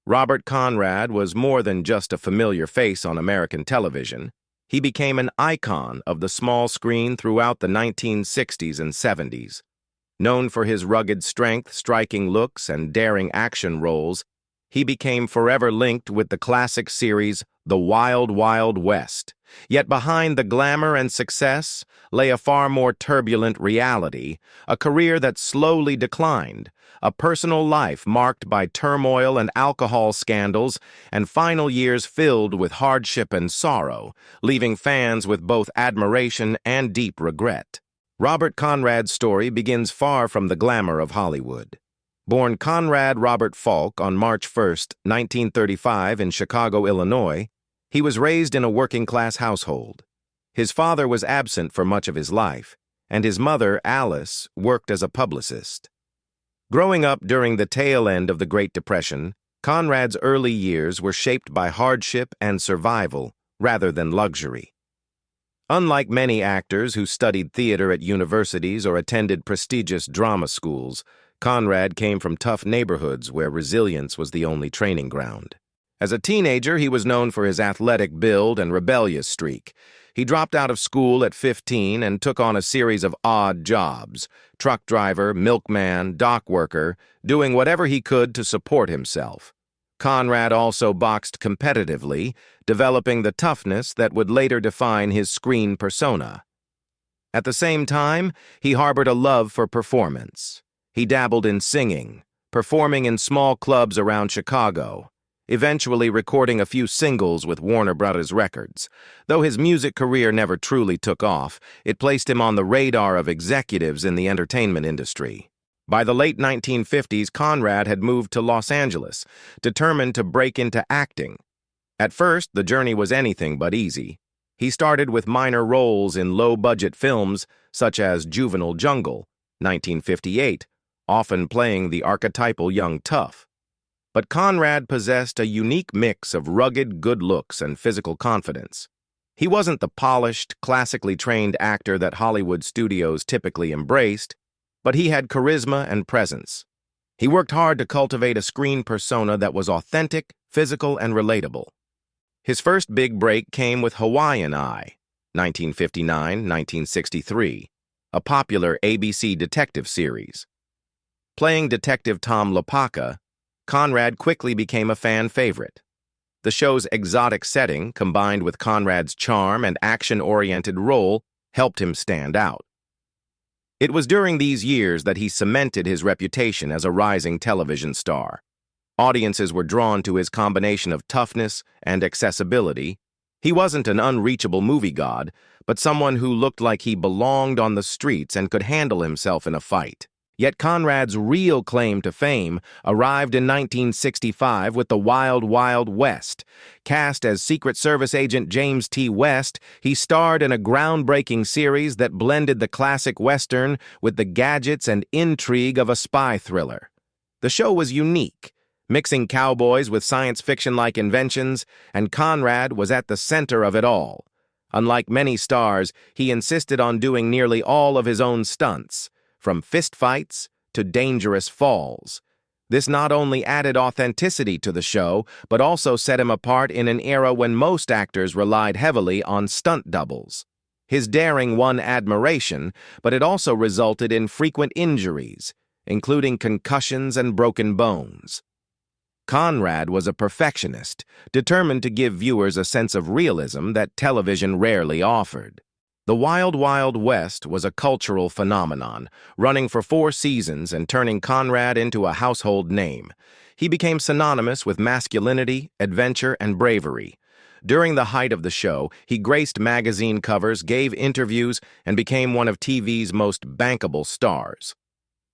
Robert Conrad was more than just a familiar face on American television. He became an icon of the small screen throughout the 1960s and 70s. Known for his rugged strength, striking looks, and daring action roles, he became forever linked with the classic series The Wild Wild West. Yet behind the glamour and success lay a far more turbulent reality, a career that slowly declined, a personal life marked by turmoil and alcohol scandals, and final years filled with hardship and sorrow, leaving fans with both admiration and deep regret. Robert Conrad's story begins far from the glamour of Hollywood. Born Conrad Robert Falk on March 1, 1935 in Chicago, Illinois, he was raised in a working-class household. His father was absent for much of his life, and his mother, Alice, worked as a publicist. Growing up during the tail end of the Great Depression, Conrad's early years were shaped by hardship and survival rather than luxury. Unlike many actors who studied theater at universities or attended prestigious drama schools, Conrad came from tough neighborhoods where resilience was the only training ground. As a teenager, he was known for his athletic build and rebellious streak. He dropped out of school at 15 and took on a series of odd jobs: truck driver, milkman, dock worker, doing whatever he could to support himself. Conrad also boxed competitively, developing the toughness that would later define his screen persona. At the same time, he harbored a love for performance. He dabbled in singing, performing in small clubs around Chicago, eventually recording a few singles with Warner Brothers Records. Though his music career never truly took off, it placed him on the radar of executives in the entertainment industry. By the late 1950s, Conrad had moved to Los Angeles, determined to break into acting. At first, the journey was anything but easy. He started with minor roles in low-budget films such as Juvenile Jungle, 1958, often playing the archetypal young tough. But Conrad possessed a unique mix of rugged good looks and physical confidence. He wasn't the polished, classically trained actor that Hollywood studios typically embraced, but he had charisma and presence. He worked hard to cultivate a screen persona that was authentic, physical, and relatable. His first big break came with Hawaiian Eye, 1959-1963, a popular ABC detective series. Playing Detective Tom LaPaca, Conrad quickly became a fan favorite. The show's exotic setting, combined with Conrad's charm and action-oriented role, helped him stand out. It was during these years that he cemented his reputation as a rising television star. Audiences were drawn to his combination of toughness and accessibility. He wasn't an unreachable movie god, but someone who looked like he belonged on the streets and could handle himself in a fight. Yet Conrad's real claim to fame arrived in 1965 with The Wild Wild West. Cast as Secret Service agent James T. West, he starred in a groundbreaking series that blended the classic Western with the gadgets and intrigue of a spy thriller. The show was unique, mixing cowboys with science fiction-like inventions, and Conrad was at the center of it all. Unlike many stars, he insisted on doing nearly all of his own stunts, from fistfights to dangerous falls. This not only added authenticity to the show, but also set him apart in an era when most actors relied heavily on stunt doubles. His daring won admiration, but it also resulted in frequent injuries, including concussions and broken bones. Conrad was a perfectionist, determined to give viewers a sense of realism that television rarely offered. The Wild Wild West was a cultural phenomenon, running for 4 seasons and turning Conrad into a household name. He became synonymous with masculinity, adventure, and bravery. During the height of the show, he graced magazine covers, gave interviews, and became one of TV's most bankable stars.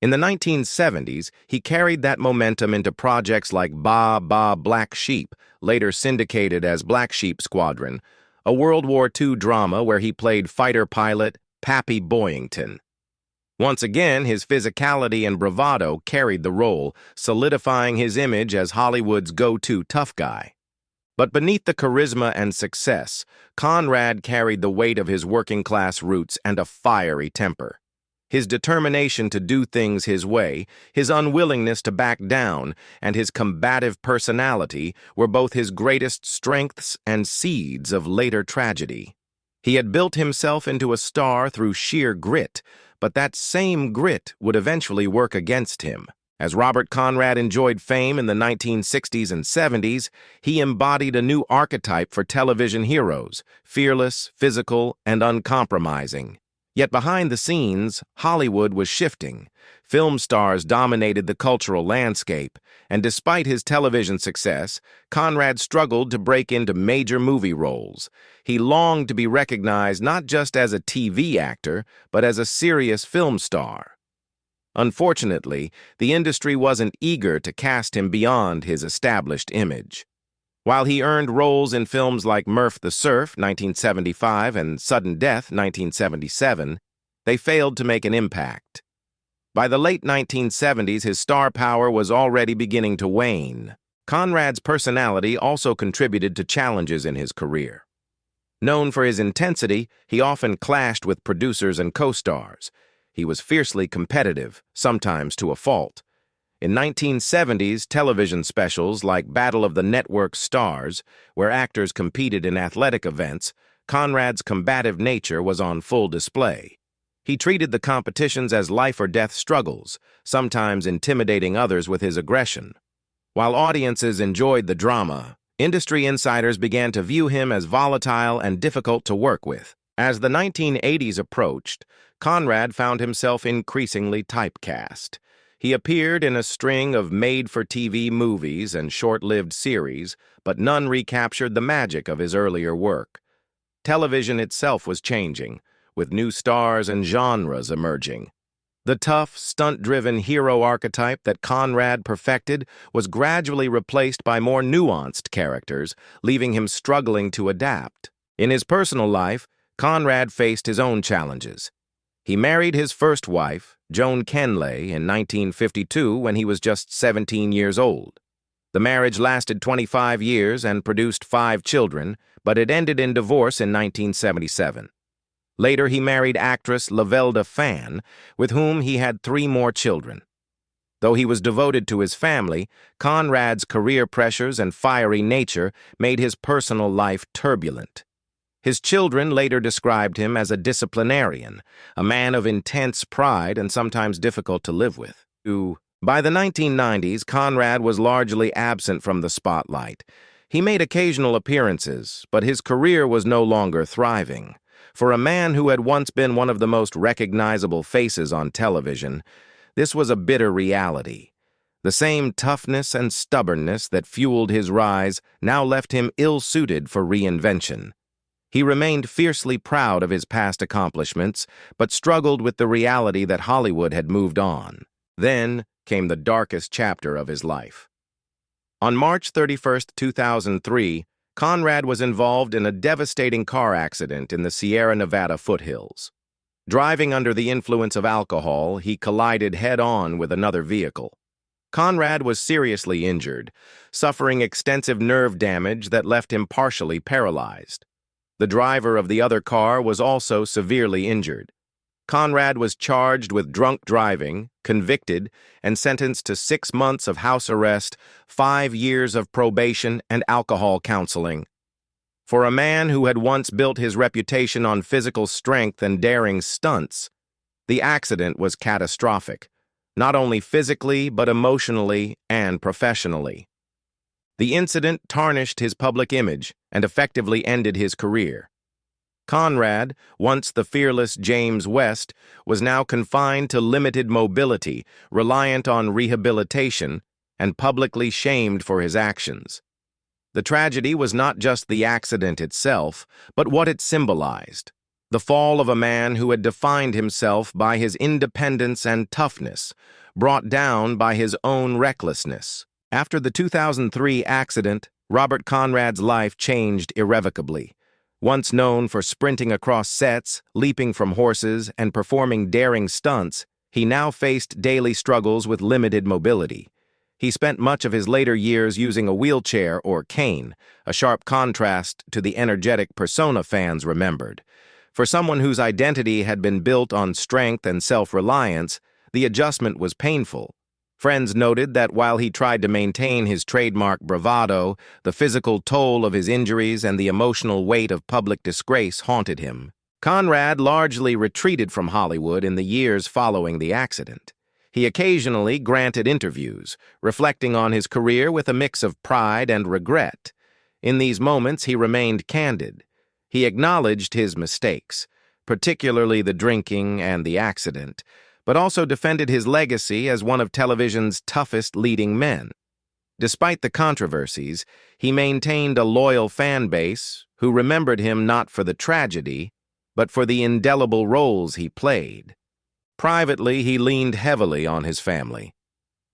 In the 1970s, he carried that momentum into projects like Ba Ba Black Sheep, later syndicated as Black Sheep Squadron, a World War II drama where he played fighter pilot Pappy Boyington. Once again, his physicality and bravado carried the role, solidifying his image as Hollywood's go-to tough guy. But beneath the charisma and success, Conrad carried the weight of his working-class roots and a fiery temper. His determination to do things his way, his unwillingness to back down, and his combative personality were both his greatest strengths and seeds of later tragedy. He had built himself into a star through sheer grit, but that same grit would eventually work against him. As Robert Conrad enjoyed fame in the 1960s and 70s, he embodied a new archetype for television heroes, fearless, physical, and uncompromising. Yet behind the scenes, Hollywood was shifting. Film stars dominated the cultural landscape, and despite his television success, Conrad struggled to break into major movie roles. He longed to be recognized not just as a TV actor, but as a serious film star. Unfortunately, the industry wasn't eager to cast him beyond his established image. While he earned roles in films like Murph the Surf, 1975, and Sudden Death, 1977, they failed to make an impact. By the late 1970s, his star power was already beginning to wane. Conrad's personality also contributed to challenges in his career. Known for his intensity, he often clashed with producers and co-stars. He was fiercely competitive, sometimes to a fault. In 1970s television specials like Battle of the Network Stars, where actors competed in athletic events, Conrad's combative nature was on full display. He treated the competitions as life-or-death struggles, sometimes intimidating others with his aggression. While audiences enjoyed the drama, industry insiders began to view him as volatile and difficult to work with. As the 1980s approached, Conrad found himself increasingly typecast. He appeared in a string of made-for-TV movies and short-lived series, but none recaptured the magic of his earlier work. Television itself was changing, with new stars and genres emerging. The tough, stunt-driven hero archetype that Conrad perfected was gradually replaced by more nuanced characters, leaving him struggling to adapt. In his personal life, Conrad faced his own challenges. He married his first wife, Joan Kenley, in 1952 when he was just 17 years old. The marriage lasted 25 years and produced 5 children, but it ended in divorce in 1977. Later, he married actress Lavelda Fan, with whom he had 3 more children. Though he was devoted to his family, Conrad's career pressures and fiery nature made his personal life turbulent. His children later described him as a disciplinarian, a man of intense pride and sometimes difficult to live with. By the 1990s, Conrad was largely absent from the spotlight. He made occasional appearances, but his career was no longer thriving. For a man who had once been one of the most recognizable faces on television, this was a bitter reality. The same toughness and stubbornness that fueled his rise now left him ill-suited for reinvention. He remained fiercely proud of his past accomplishments, but struggled with the reality that Hollywood had moved on. Then came the darkest chapter of his life. On March 31, 2003, Conrad was involved in a devastating car accident in the Sierra Nevada foothills. Driving under the influence of alcohol, he collided head-on with another vehicle. Conrad was seriously injured, suffering extensive nerve damage that left him partially paralyzed. The driver of the other car was also severely injured. Conrad was charged with drunk driving, convicted, and sentenced to 6 months of house arrest, 5 years of probation, and alcohol counseling. For a man who had once built his reputation on physical strength and daring stunts, the accident was catastrophic, not only physically but emotionally and professionally. The incident tarnished his public image and effectively ended his career. Conrad, once the fearless James West, was now confined to limited mobility, reliant on rehabilitation, and publicly shamed for his actions. The tragedy was not just the accident itself, but what it symbolized: the fall of a man who had defined himself by his independence and toughness, brought down by his own recklessness. After the 2003 accident, Robert Conrad's life changed irrevocably. Once known for sprinting across sets, leaping from horses, and performing daring stunts, he now faced daily struggles with limited mobility. He spent much of his later years using a wheelchair or cane, a sharp contrast to the energetic persona fans remembered. For someone whose identity had been built on strength and self-reliance, the adjustment was painful. Friends noted that while he tried to maintain his trademark bravado, the physical toll of his injuries and the emotional weight of public disgrace haunted him. Conrad largely retreated from Hollywood in the years following the accident. He occasionally granted interviews, reflecting on his career with a mix of pride and regret. In these moments, he remained candid. He acknowledged his mistakes, particularly the drinking and the accident, but also defended his legacy as one of television's toughest leading men. Despite the controversies, he maintained a loyal fan base who remembered him not for the tragedy, but for the indelible roles he played. Privately, he leaned heavily on his family.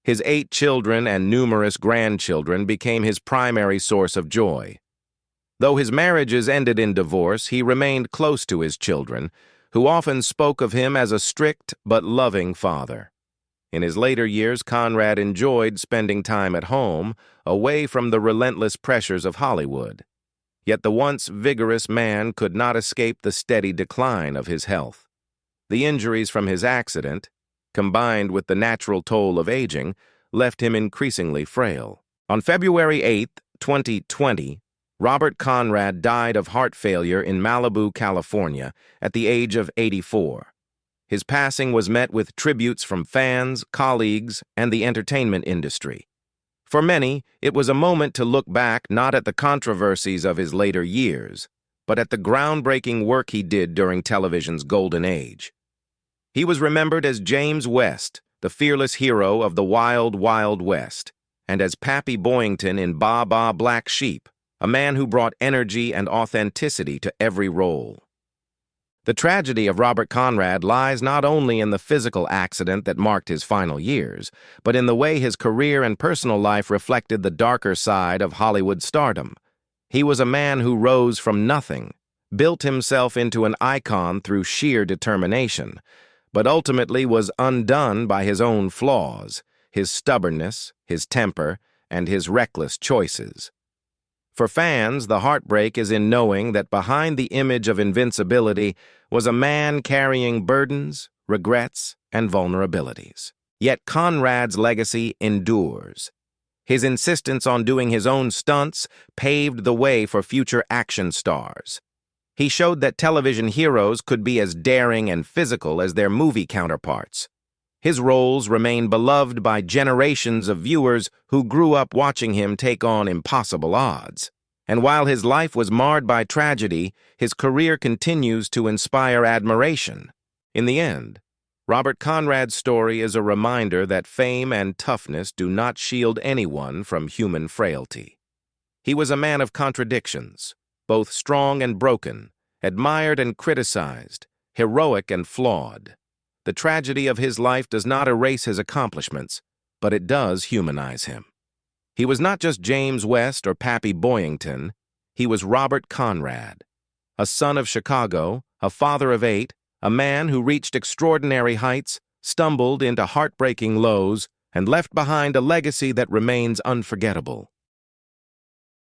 His 8 children and numerous grandchildren became his primary source of joy. Though his marriages ended in divorce, he remained close to his children, who often spoke of him as a strict but loving father. In his later years, Conrad enjoyed spending time at home, away from the relentless pressures of Hollywood. Yet the once vigorous man could not escape the steady decline of his health. The injuries from his accident, combined with the natural toll of aging, left him increasingly frail. On February 8, 2020, Robert Conrad died of heart failure in Malibu, California, at the age of 84. His passing was met with tributes from fans, colleagues, and the entertainment industry. For many, it was a moment to look back not at the controversies of his later years, but at the groundbreaking work he did during television's golden age. He was remembered as James West, the fearless hero of the Wild, Wild West, and as Pappy Boyington in Baa Baa Black Sheep, a man who brought energy and authenticity to every role. The tragedy of Robert Conrad lies not only in the physical accident that marked his final years, but in the way his career and personal life reflected the darker side of Hollywood stardom. He was a man who rose from nothing, built himself into an icon through sheer determination, but ultimately was undone by his own flaws, his stubbornness, his temper, and his reckless choices. For fans, the heartbreak is in knowing that behind the image of invincibility was a man carrying burdens, regrets, and vulnerabilities. Yet Conrad's legacy endures. His insistence on doing his own stunts paved the way for future action stars. He showed that television heroes could be as daring and physical as their movie counterparts. His roles remain beloved by generations of viewers who grew up watching him take on impossible odds. And while his life was marred by tragedy, his career continues to inspire admiration. In the end, Robert Conrad's story is a reminder that fame and toughness do not shield anyone from human frailty. He was a man of contradictions, both strong and broken, admired and criticized, heroic and flawed. The tragedy of his life does not erase his accomplishments, but it does humanize him. He was not just James West or Pappy Boyington, he was Robert Conrad, a son of Chicago, a father of 8, a man who reached extraordinary heights, stumbled into heartbreaking lows, and left behind a legacy that remains unforgettable.